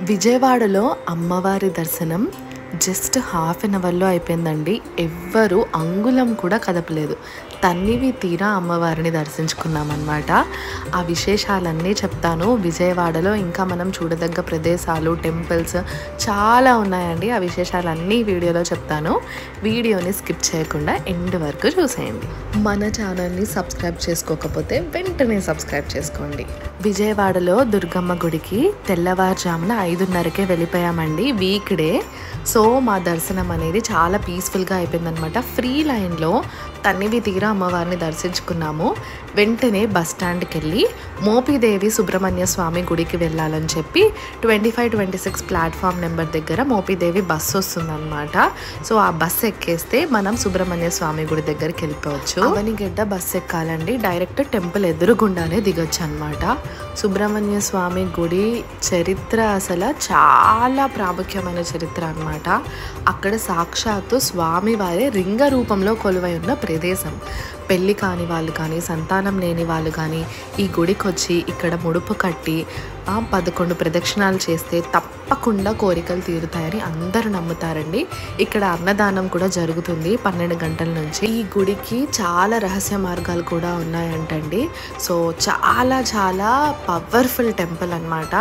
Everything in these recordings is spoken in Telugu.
విజయవాడలో అమ్మవారి దర్శనం జస్ట్ హాఫ్ అన్ అవర్లో అయిపోయిందండి. ఎవ్వరు అంగుళం కూడా కదపలేదు. తన్నివి తీరా అమ్మవారిని దర్శించుకున్నామన్నమాట. ఆ విశేషాలన్నీ చెప్తాను. విజయవాడలో ఇంకా మనం చూడదగ్గ ప్రదేశాలు, టెంపుల్స్ చాలా ఉన్నాయండి. ఆ విశేషాలన్నీ వీడియోలో చెప్తాను. వీడియోని స్కిప్ చేయకుండా ఎండ్ వరకు చూసేయండి. మన ఛానల్ని సబ్స్క్రైబ్ చేసుకోకపోతే వెంటనే సబ్స్క్రైబ్ చేసుకోండి. విజయవాడలో దుర్గమ్మ గుడికి తెల్లవారుజామున 5:30కే వెళ్ళిపోయామండి. Week day. సో మా దర్శనం అనేది చాలా పీస్ఫుల్గా అయిపోయిందనమాట. ఫ్రీ లైన్లో తన్నివి తీరా అమ్మవారిని దర్శించుకున్నాము. వెంటనే బస్ స్టాండ్కి వెళ్ళి మోపిదేవి సుబ్రహ్మణ్య స్వామి గుడికి వెళ్ళాలని చెప్పి 25-26 ప్లాట్ఫామ్ నెంబర్ దగ్గర మోపిదేవి బస్సు వస్తుందన్నమాట. సో ఆ బస్సు ఎక్కేస్తే మనం సుబ్రహ్మణ్య స్వామి గుడి దగ్గరికి వెళ్ళిపోవచ్చు. అవనిగడ్డ బస్సు ఎక్కాలండి. డైరెక్ట్ టెంపుల్ ఎదురుగుండానే దిగొచ్చు అనమాట. సుబ్రహ్మణ్య స్వామి గుడి చరిత్ర అసలు చాలా ప్రాముఖ్యమైన చరిత్ర అనమాట. అక్కడ సాక్షాత్తు స్వామివారే లింగ రూపంలో కొలువై ఉన్న ప్రదేశం. పెళ్ళి కాని వాళ్ళు కానీ, సంతానం లేని వాళ్ళు కానీ ఈ గుడికి వచ్చి ఇక్కడ ముడుపు కట్టి 11 ప్రదక్షిణాలు చేస్తే తప్పకుండా కోరికలు తీరుతాయని అందరూ నమ్ముతారండి. ఇక్కడ అన్నదానం కూడా జరుగుతుంది 12 గంటల నుంచి. ఈ గుడికి చాలా రహస్య మార్గాలు కూడా ఉన్నాయంటండి. సో చాలా చాలా పవర్ఫుల్ టెంపుల్ అన్నమాట.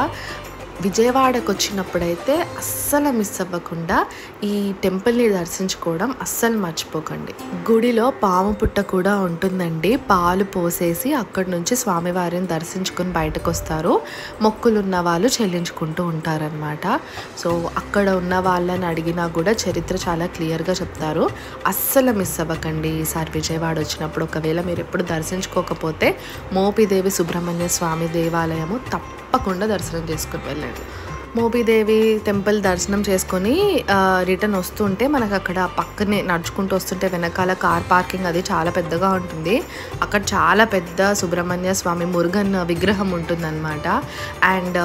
విజయవాడకు వచ్చినప్పుడైతే అస్సలు మిస్ అవ్వకుండా ఈ టెంపుల్ని దర్శించుకోవడం అస్సలు మర్చిపోకండి. గుడిలో పాము పుట్ట కూడా ఉంటుందండి. పాలు పోసేసి అక్కడి నుంచి స్వామివారిని దర్శించుకుని బయటకు వస్తారు. మొక్కులున్న వాళ్ళు చెల్లించుకుంటూ ఉంటారనమాట. సో అక్కడ ఉన్న వాళ్ళని అడిగినా కూడా చరిత్ర చాలా క్లియర్గా చెప్తారు. అస్సలు మిస్ అవ్వకండి ఈసారి విజయవాడ వచ్చినప్పుడు. ఒకవేళ మీరు ఎప్పుడు దర్శించుకోకపోతే మోపిదేవి సుబ్రహ్మణ్య స్వామి దేవాలయము తప్పకుండా దర్శనం చేసుకుని వెళ్ళండి. మోపిదేవి టెంపుల్ దర్శనం చేసుకొని రిటర్న్ వస్తుంటే మనకు అక్కడ పక్కనే నడుచుకుంటూ వస్తుంటే వెనకాల కార్ పార్కింగ్ అది చాలా పెద్దగా ఉంటుంది. అక్కడ చాలా పెద్ద సుబ్రహ్మణ్య స్వామి మురుగన్ విగ్రహం ఉంటుందన్నమాట. అండ్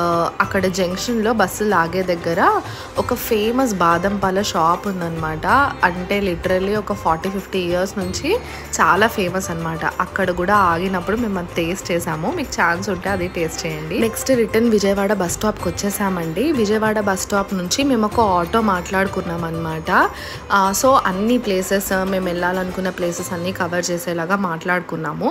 అక్కడ జంక్షన్లో బస్సు లాగే దగ్గర ఒక ఫేమస్ బాదం పాల షాప్ ఉందన్నమాట. అంటే లిటరల్లీ ఒక 40-50 ఇయర్స్ నుంచి చాలా ఫేమస్ అనమాట. అక్కడ కూడా ఆగినప్పుడు మేము అది టేస్ట్ చేసాము. మీకు ఛాన్స్ ఉంటే అది టేస్ట్ చేయండి. నెక్స్ట్ రిటర్న్ విజయవాడ బస్ స్టాప్కి వచ్చేసామండి. విజయవాడ బస్ స్టాప్ నుంచి మేము ఒక ఆటో మాట్లాడుకున్నాం అనమాట. సో అన్ని ప్లేసెస్ మేము వెళ్ళాలనుకున్న ప్లేసెస్ అన్నీ కవర్ చేసేలాగా మాట్లాడుకున్నాము.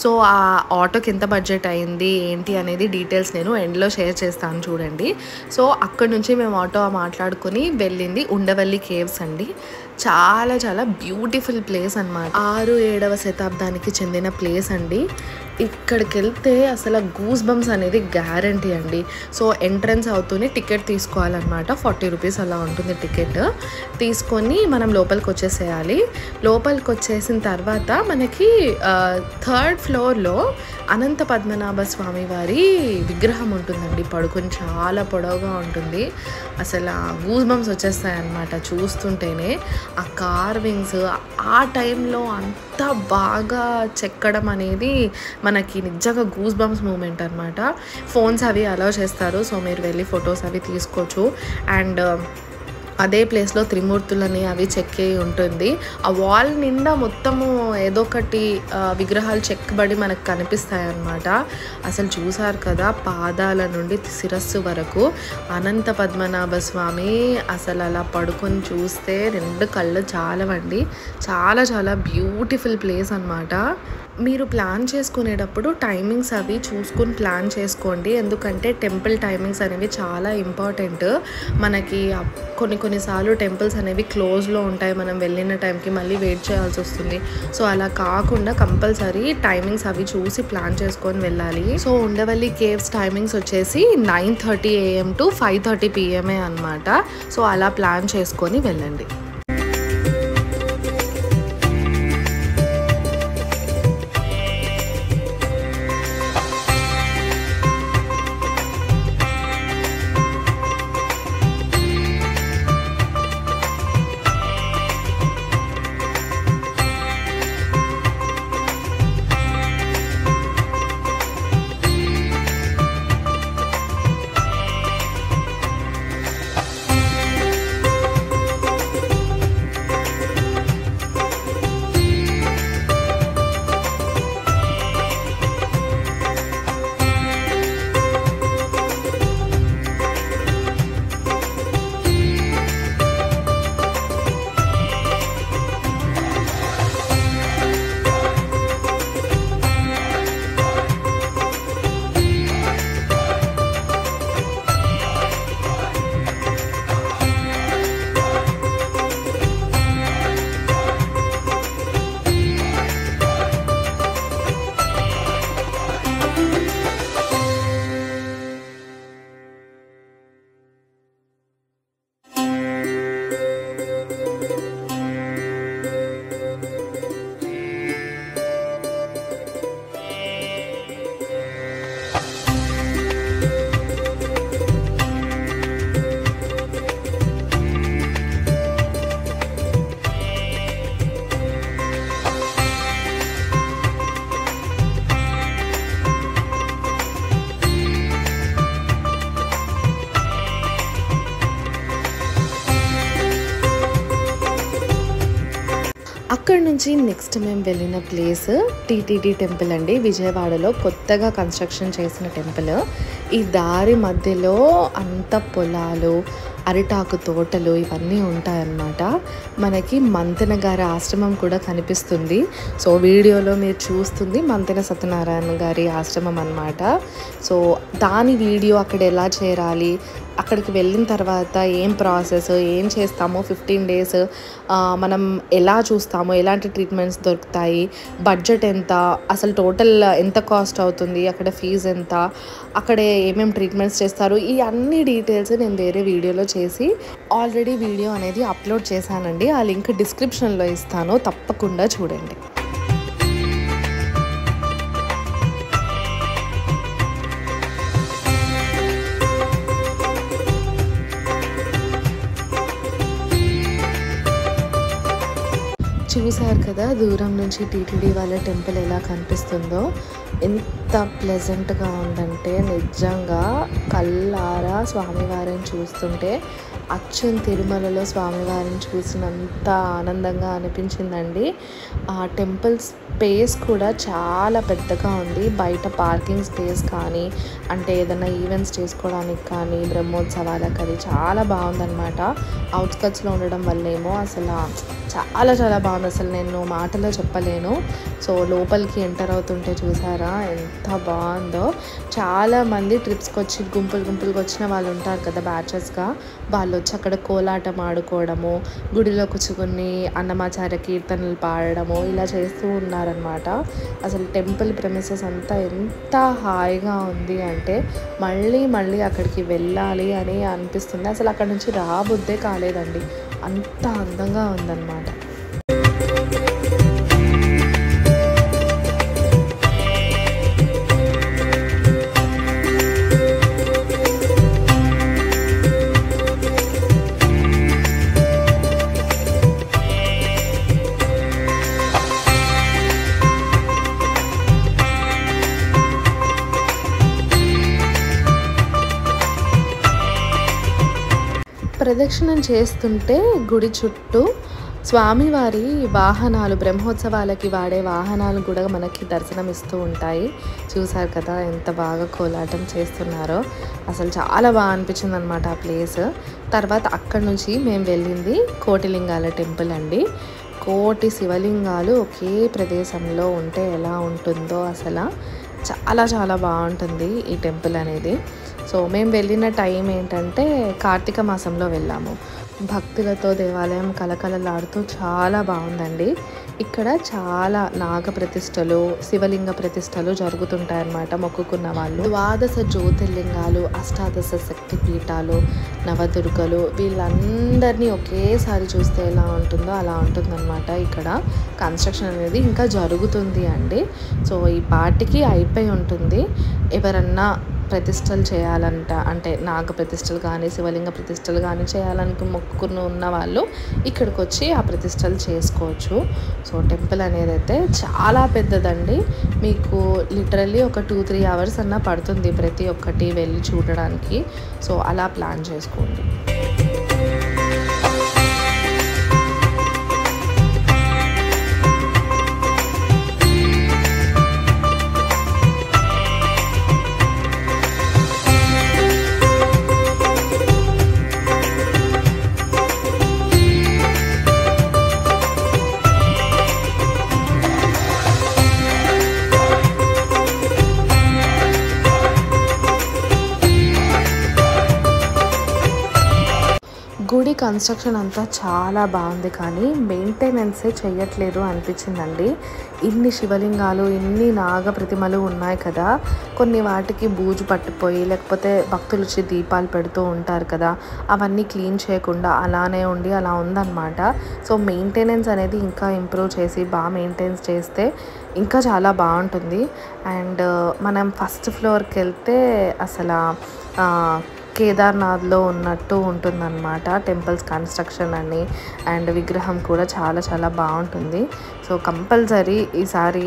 సో ఆ ఆటోకి ఎంత బడ్జెట్ అయింది ఏంటి అనేది డీటెయిల్స్ నేను ఎండ్లో షేర్ చేస్తాను చూడండి. సో అక్కడ నుంచి మేము ఆటో మాట్లాడుకుని వెళ్ళింది ఉండవల్లి కేవ్స్ అండి. చాలా చాలా బ్యూటిఫుల్ ప్లేస్ అనమాట. 6-7వ శతాబ్దానికి చెందిన ప్లేస్ అండి. ఇక్కడికి వెళ్తే అసలు గూస్ బంప్స్ అనేది గ్యారంటీ అండి. సో ఎంట్రన్స్ అవుతూనే టికెట్ తీసుకోవాలన్నమాట. 40 రూపీస్ అలా ఉంటుంది టికెట్. తీసుకొని మనం లోపలికి వచ్చేసేయాలి. లోపలికి వచ్చేసిన తర్వాత మనకి 3rd ఫ్లోర్లో అనంత పద్మనాభ స్వామి వారి విగ్రహం ఉంటుందండి. పడుకొని చాలా పొడవుగా ఉంటుంది. అసలు గూస్ బంప్స్ వచ్చేస్తాయి అన్నమాట చూస్తుంటేనే. ఆ కార్వింగ్స్ ఆ టైంలో అంత బాగా చెక్కడం అనేది మనకి నిజంగా గూస్ బంప్స్ మూమెంట్ అనమాట. ఫోన్స్ అవి అలౌ చేస్తారు. సో మీరు వెళ్ళి ఫొటోస్ అవి తీసుకోవచ్చు. అండ్ అదే ప్లేస్లో త్రిమూర్తులని అవి చెక్కి ఉంటుంది. ఆ వాల్ నిండా మొత్తము ఏదో ఒకటి విగ్రహాలు చెక్కబడి మనకు కనిపిస్తాయి అన్నమాట. అసలు చూసారు కదా, పాదాల నుండి శిరస్సు వరకు అనంత పద్మనాభ స్వామి అసలు అలా పడుకొని చూస్తే 2 కళ్ళు చాలవండి. చాలా చాలా బ్యూటిఫుల్ ప్లేస్ అన్నమాట. మీరు ప్లాన్ చేసుకునేటప్పుడు టైమింగ్స్ అవి చూసుకుని ప్లాన్ చేసుకోండి. ఎందుకంటే టెంపుల్ టైమింగ్స్ అనేవి చాలా ఇంపార్టెంట్. మనకి కొన్నిసార్లు టెంపుల్స్ అనేవి క్లోజ్లో ఉంటాయి. మనం వెళ్ళిన టైంకి మళ్ళీ వెయిట్ చేయాల్సి వస్తుంది. సో అలా కాకుండా కంపల్సరీ టైమింగ్స్ అవి చూసి ప్లాన్ చేసుకొని వెళ్ళాలి. సో ఉండవల్లి కేవ్స్ టైమింగ్స్ వచ్చేసి 9:30 AM to 5:30 PM అనమాట. సో అలా ప్లాన్ చేసుకొని వెళ్ళండి. అక్కడ నుంచి నెక్స్ట్ మేము వెళ్ళిన ప్లేస్ టీటీడీ టెంపుల్ అండి. విజయవాడలో కొత్తగా కన్స్ట్రక్షన్ చేసిన టెంపుల్. ఈ దారి మధ్యలో అంత పొలాలు, అరిటాకు తోటలు ఇవన్నీ ఉంటాయన్నమాట. మనకి మంతెన గారి ఆశ్రమం కూడా కనిపిస్తుంది. సో వీడియోలో మీరు చూస్తుంది మంతెన సత్యనారాయణ గారి ఆశ్రమం అన్నమాట. సో దాని వీడియో అక్కడ ఎలా చేరాలి, అక్కడికి వెళ్ళిన తర్వాత ఏం ప్రాసెస్, ఏం చేస్తామో 15 days మనం ఎలా చూస్తామో, ఎలాంటి ట్రీట్మెంట్స్ దొరుకుతాయి, బడ్జెట్ ఎంత, అసలు టోటల్ ఎంత కాస్ట్ అవుతుంది, అక్కడ ఫీజు ఎంత, అక్కడ ఏమేమి ట్రీట్మెంట్స్ చేస్తారు, ఈ అన్ని డీటెయిల్స్ నేను వేరే వీడియోలో చేసి ఆల్రెడీ వీడియో అనేది అప్లోడ్ చేశానండి. ఆ లింక్ డిస్క్రిప్షన్లో ఇస్తాను, తప్పకుండా చూడండి. చూసారు కదా దూరం నుంచి టీటీడీ వాళ్ళ టెంపుల్ ఎలా కనిపిస్తుందో. ఎంత ప్లెజెంట్గా ఉందంటే నిజంగా కళ్ళారా స్వామివారిని చూస్తుంటే అచ్చం తిరుమలలో స్వామివారిని చూసినంత ఆనందంగా అనిపించిందండి. ఆ టెంపుల్ స్పేస్ కూడా చాలా పెద్దగా ఉంది. బయట పార్కింగ్ స్పేస్ కానీ, అంటే ఏదైనా ఈవెంట్స్ చేసుకోవడానికి కానీ, బ్రహ్మోత్సవాలకు అది చాలా బాగుందన్నమాట. అవుట్స్కట్స్లో ఉండడం వల్లేమో అసలు చాలా చాలా బాగుంది. అసలు నేను మాటలో చెప్పలేను. సో లోపలికి ఎంటర్ అవుతుంటే చూసారా ఎంత బాగుందో. చాలామంది ట్రిప్స్కి వచ్చి గుంపులుగా వచ్చిన వాళ్ళు ఉంటారు కదా బ్యాచెస్గా, వాళ్ళు వచ్చి అక్కడ కోలాటం ఆడుకోవడము, గుడిలో కూర్చుని అన్నమాచార్య కీర్తనలు పాడడము ఇలా చేస్తూ ఉన్నారనమాట. అసలు టెంపుల్ ప్రెమిసెస్ అంతా ఎంత హాయిగా ఉంది అంటే మళ్ళీ అక్కడికి వెళ్ళాలి అని అనిపిస్తుంది. అసలు అక్కడ నుంచి రాబుద్దే కాలేదండి, అంత అందంగా ఉందన్నమాట. ప్రదక్షిణం చేస్తుంటే గుడి చుట్టూ స్వామివారి వాహనాలు, బ్రహ్మోత్సవాలకి వాడే వాహనాలు కూడా మనకి దర్శనం ఇస్తూ ఉంటాయి. చూసారు కదా ఎంత బాగా కోలాటం చేస్తున్నారో. అసలు చాలా బాగా అనిపించింది అనమాట ఆ ప్లేస్. తర్వాత అక్కడ నుంచి మేము వెళ్ళింది కోటిలింగాల టెంపుల్ అండి. కోటి శివలింగాలు ఒకే ప్రదేశంలో ఉంటే ఎలా ఉంటుందో అసలు చాలా చాలా బాగుంటుంది ఈ టెంపుల్ అనేది. సో మేము వెళ్ళిన టైం ఏంటంటే కార్తీక మాసంలో వెళ్ళాము. భక్తులతో దేవాలయం కలకలలాడుతూ చాలా బాగుందండి. ఇక్కడ చాలా నాగ ప్రతిష్టలు, శివలింగ ప్రతిష్టలు జరుగుతుంటాయన్నమాట. మొక్కుకున్న వాళ్ళు 12 జ్యోతిర్లింగాలు, 18 శక్తి పీఠాలు, నవదుర్గలు వీళ్ళందరినీ ఒకేసారి చూస్తే ఎలా ఉంటుందో అలా ఉంటుందన్నమాట. ఇక్కడ కన్స్ట్రక్షన్ అనేది ఇంకా జరుగుతుంది అండి. సో ఈ పార్టీకి అయిపోయి ఉంటుంది. ఎవరన్నా ప్రతిష్టలు చేయాలంట, అంటే నాగ ప్రతిష్టలు కానీ శివలింగ ప్రతిష్టలు కానీ చేయాలని మొక్కుకుని ఉన్న వాళ్ళు ఇక్కడికి వచ్చి ఆ ప్రతిష్టలు చేసుకోవచ్చు. సో టెంపుల్ అనేది అయితే చాలా పెద్దదండి. మీకు లిటరల్లీ ఒక 2-3 hours అన్నా పడుతుంది ప్రతి ఒక్కటి వెళ్ళి చూడడానికి. సో అలా ప్లాన్ చేసుకోండి. గుడి కన్స్ట్రక్షన్ అంతా చాలా బాగుంది, కానీ మెయింటెనెన్సే చేయట్లేదు అనిపించిందండి. ఇన్ని శివలింగాలు, ఇన్ని నాగ ప్రతిమలు ఉన్నాయి కదా, కొన్ని వాటికి బూజు పట్టిపోయి లేకపోతే భక్తులు వచ్చి దీపాలు పెడుతూ ఉంటారు కదా, అవన్నీ క్లీన్ చేయకుండా అలానే ఉండి అలా ఉందన్నమాట. సో మెయింటెనెన్స్ అనేది ఇంకా ఇంప్రూవ్ చేసి బాగా మెయింటైన్ చేస్తే ఇంకా చాలా బాగుంటుంది. అండ్ మనం ఫస్ట్ ఫ్లోర్కి వెళ్తే అసలు కేదార్నాథ్లో ఉన్నట్టు ఉంటుందన్నమాట టెంపుల్స్ కన్స్ట్రక్షన్ అని. అండ్ విగ్రహం కూడా చాలా చాలా బాగుంటుంది. సో కంపల్సరీ ఈసారి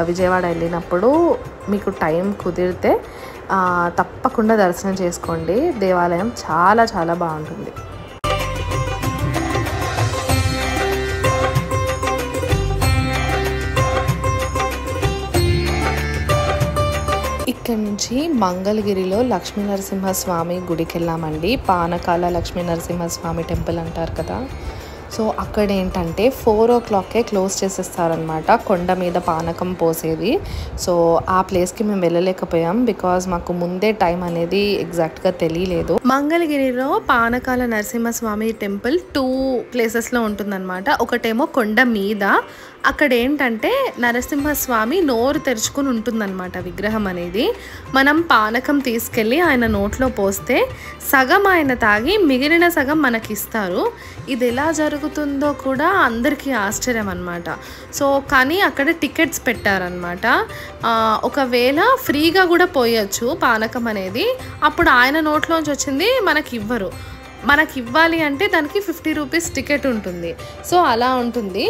విజయవాడ వెళ్ళినప్పుడు మీకు టైం కుదిరితే తప్పకుండా దర్శనం చేసుకోండి. దేవాలయం చాలా చాలా బాగుంటుంది. నుంచి మంగళగిరిలో లక్ష్మీ నరసింహస్వామి గుడికి వెళ్ళామండి. పానకాల లక్ష్మీ నరసింహస్వామి టెంపుల్ అంటారు కదా. సో అక్కడ ఏంటంటే 4 క్లోజ్ చేసేస్తారనమాట, కొండ మీద పానకం పోసేది. సో ఆ ప్లేస్కి మేము వెళ్ళలేకపోయాం బికాజ్ మాకు ముందే టైం అనేది ఎగ్జాక్ట్గా తెలియలేదు. మంగళగిరిలో పానకాల నరసింహస్వామి టెంపుల్ 2 ప్లేసెస్లో ఉంటుందన్నమాట. ఒకటేమో కొండ మీద, అక్కడ ఏంటంటే నరసింహస్వామి నోరు తెరుచుకుని ఉంటుందన్నమాట విగ్రహం అనేది. మనం పానకం తీసుకెళ్ళి ఆయన నోట్లో పోస్తే సగం ఆయన తాగి మిగిలిన సగం మనకి ఇస్తారు. ఇది ఎలా జరుగుతుందో కూడా అందరికీ ఆశ్చర్యం అన్నమాట. సో కానీ అక్కడ టికెట్స్ పెట్టారనమాట. ఒకవేళ ఫ్రీగా కూడా పోయొచ్చు పానకం అనేది. అప్పుడు ఆయన నోట్లోంచి వచ్చింది మనకి ఇవ్వరు. మనకి ఇవ్వాలి అంటే దానికి 50 రూపీస్ టికెట్ ఉంటుంది. సో అలా ఉంటుంది.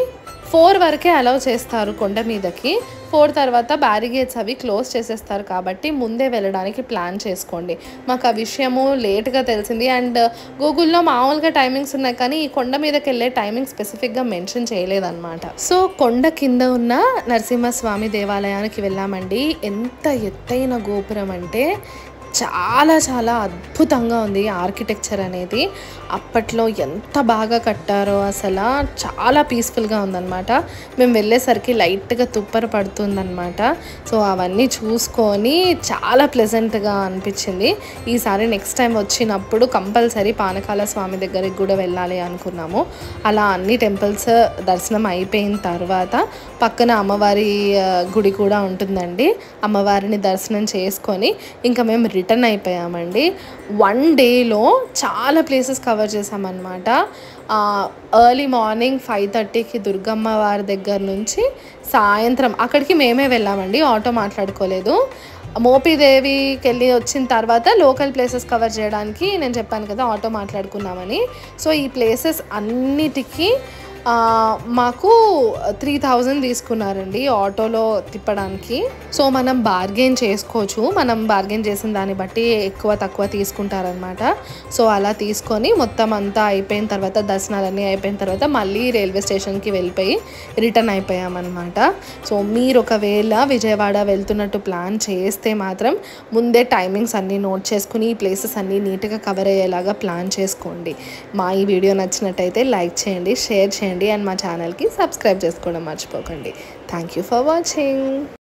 4 వరకే అలౌ చేస్తారు కొండ మీదకి. 4 తర్వాత బ్యారిగేట్స్ అవి క్లోజ్ చేసేస్తారు కాబట్టి ముందే వెళ్ళడానికి ప్లాన్ చేసుకోండి. మాకు ఆ విషయము లేట్గా తెలిసింది. అండ్ గూగుల్లో మామూలుగా టైమింగ్స్ ఉన్నాయి కానీ ఈ కొండ మీదకి వెళ్ళే టైమింగ్ స్పెసిఫిక్గా మెన్షన్ చేయలేదన్నమాట. సో కొండ కింద ఉన్న నరసింహస్వామి దేవాలయానికి వెళ్ళామండి. ఎంత ఎత్తైన గోపురం అంటే చాలా చాలా అద్భుతంగా ఉంది ఆర్కిటెక్చర్ అనేది. అప్పట్లో ఎంత బాగా కట్టారో అసలు, చాలా పీస్ఫుల్గా ఉందన్నమాట. మేము వెళ్ళేసరికి లైట్గా తుప్పర పడుతుందన్నమాట. సో అవన్నీ చూసుకొని చాలా ప్లెజెంట్గా అనిపించింది. ఈసారి నెక్స్ట్ టైం వచ్చినప్పుడు కంపల్సరీ పానకాల స్వామి దగ్గరికి కూడా వెళ్ళాలి అనుకున్నాము. అలా అన్ని టెంపుల్స్ దర్శనం అయిపోయిన తర్వాత పక్కన అమ్మవారి గుడి కూడా ఉంటుందండి. అమ్మవారిని దర్శనం చేసుకొని ఇంకా మేము రిటర్న్ అయిపోయామండి. 1 డేలో చాలా ప్లేసెస్ కవర్ చేసామన్నమాట. ఎర్లీ మార్నింగ్ 5:30కి దుర్గమ్మ వారి దగ్గర నుంచి సాయంత్రం అక్కడికి మేమే వెళ్ళామండి, ఆటో మాట్లాడుకోలేదు. మోపిదేవికి వెళ్ళి వచ్చిన తర్వాత లోకల్ ప్లేసెస్ కవర్ చేయడానికి నేను చెప్పాను కదా ఆటో మాట్లాడుకున్నామని. సో ఈ ప్లేసెస్ అన్నిటికీ మాకు 3000 తీసుకున్నారండి ఆటోలో తిప్పడానికి. సో మనం బార్గెన్ చేసుకోవచ్చు, మనం బార్గెన్ చేసిన దాన్ని బట్టి ఎక్కువ తక్కువ తీసుకుంటారనమాట. సో అలా తీసుకొని మొత్తం అంతా అయిపోయిన తర్వాత, దర్శనాలన్నీ అయిపోయిన తర్వాత మళ్ళీ రైల్వే స్టేషన్కి వెళ్ళిపోయి రిటర్న్ అయిపోయామన్నమాట. సో మీరు ఒకవేళ విజయవాడ వెళ్తున్నట్టు ప్లాన్ చేస్తే మాత్రం ముందే టైమింగ్స్ అన్నీ నోట్ చేసుకుని ఈ ప్లేసెస్ అన్నీ నీట్గా కవర్ అయ్యేలాగా ప్లాన్ చేసుకోండి. మా ఈ వీడియో నచ్చినట్టయితే లైక్ చేయండి, షేర్ చేయండి అండ్ మా ఛానల్కి సబ్స్క్రైబ్ చేసుకోవడం మర్చిపోకండి. Thank you for watching.